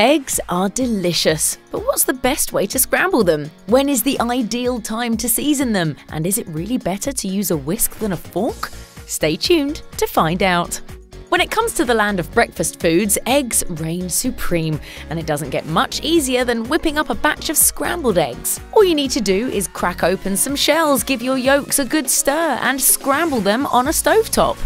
Eggs are delicious, but what's the best way to scramble them? When is the ideal time to season them? And is it really better to use a whisk than a fork? Stay tuned to find out. When it comes to the land of breakfast foods, eggs reign supreme, and it doesn't get much easier than whipping up a batch of scrambled eggs. All you need to do is crack open some shells, give your yolks a good stir, and scramble them on a stovetop.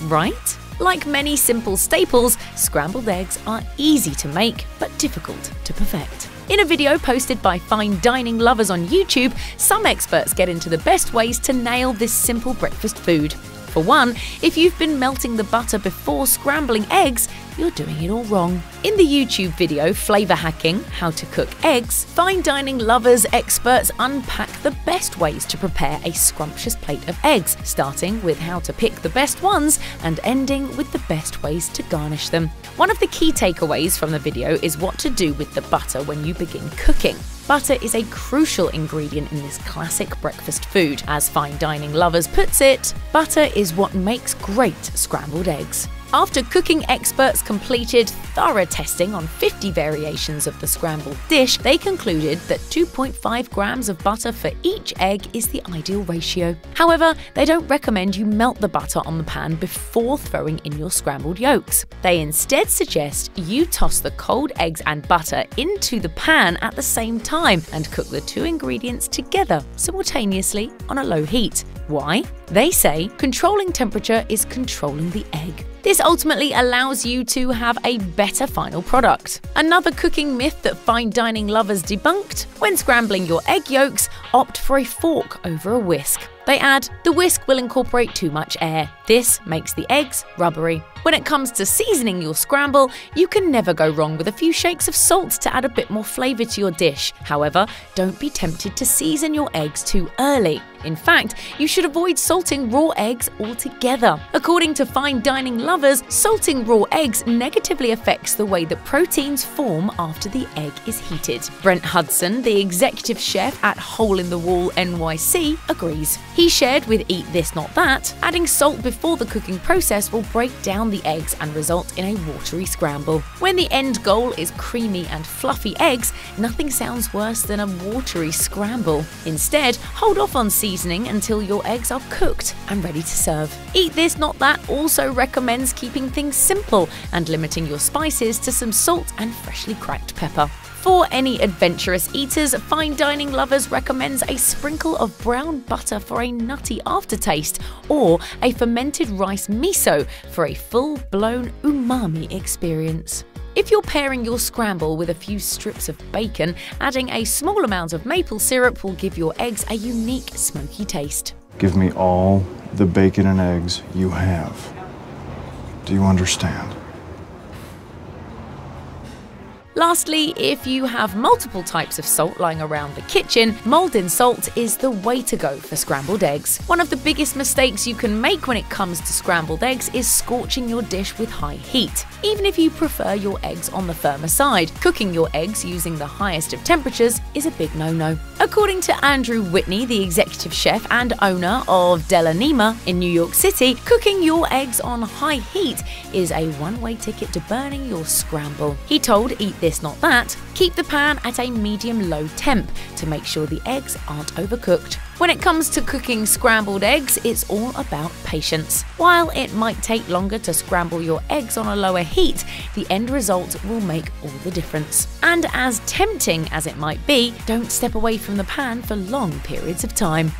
Right? Like many simple staples, scrambled eggs are easy to make but difficult to perfect. In a video posted by fine dining lovers on YouTube, some experts get into the best ways to nail this simple breakfast food. For one, if you've been melting the butter before scrambling eggs, you're doing it all wrong. In the YouTube video Flavor Hacking: How to Cook Eggs, fine dining lovers experts unpack the best ways to prepare a scrumptious plate of eggs, starting with how to pick the best ones and ending with the best ways to garnish them. One of the key takeaways from the video is what to do with the butter when you begin cooking. Butter is a crucial ingredient in this classic breakfast food. As fine dining lovers puts it, butter is what makes great scrambled eggs. After cooking experts completed thorough testing on 50 variations of the scrambled dish, they concluded that 2.5 grams of butter for each egg is the ideal ratio. However, they don't recommend you melt the butter on the pan before throwing in your scrambled yolks. They instead suggest you toss the cold eggs and butter into the pan at the same time and cook the two ingredients together simultaneously on a low heat. Why? They say controlling temperature is controlling the egg. This ultimately allows you to have a better final product. Another cooking myth that fine dining lovers debunked: when scrambling your egg yolks, opt for a fork over a whisk. They add, the whisk will incorporate too much air. This makes the eggs rubbery. When it comes to seasoning your scramble, you can never go wrong with a few shakes of salt to add a bit more flavour to your dish. However, don't be tempted to season your eggs too early. In fact, you should avoid salting raw eggs altogether. According to fine dining lovers, salting raw eggs negatively affects the way that proteins form after the egg is heated. BRENT, the executive chef at Hole in the Wall NYC, agrees. He shared with Eat This Not That, adding salt before the cooking process will break down the eggs and result in a watery scramble. When the end goal is creamy and fluffy eggs, nothing sounds worse than a watery scramble. Instead, hold off on seasoning until your eggs are cooked and ready to serve. Eat This Not That also recommends keeping things simple and limiting your spices to some salt and freshly cracked pepper. For any adventurous eaters, fine dining lovers recommends a sprinkle of brown butter for a nutty aftertaste, or a fermented rice miso for a full-blown umami experience. If you're pairing your scramble with a few strips of bacon, adding a small amount of maple syrup will give your eggs a unique smoky taste. Give me all the bacon and eggs you have. Do you understand? Lastly, if you have multiple types of salt lying around the kitchen, mulled-in salt is the way to go for scrambled eggs. One of the biggest mistakes you can make when it comes to scrambled eggs is scorching your dish with high heat. Even if you prefer your eggs on the firmer side, cooking your eggs using the highest of temperatures is a big no-no. According to Andrew Whitney, the executive chef and owner of Della Nima in New York City, cooking your eggs on high heat is a one-way ticket to burning your scramble. He told Eat This Not That, keep the pan at a medium-low temp to make sure the eggs aren't overcooked. When it comes to cooking scrambled eggs, it's all about patience. While it might take longer to scramble your eggs on a lower heat, the end result will make all the difference. And as tempting as it might be, don't step away from the pan for long periods of time.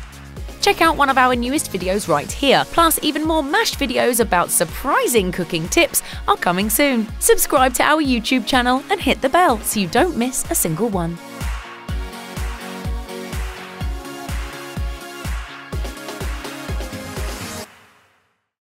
Check out one of our newest videos right here. Plus, even more mashed videos about surprising cooking tips are coming soon. Subscribe to our YouTube channel and hit the bell so you don't miss a single one.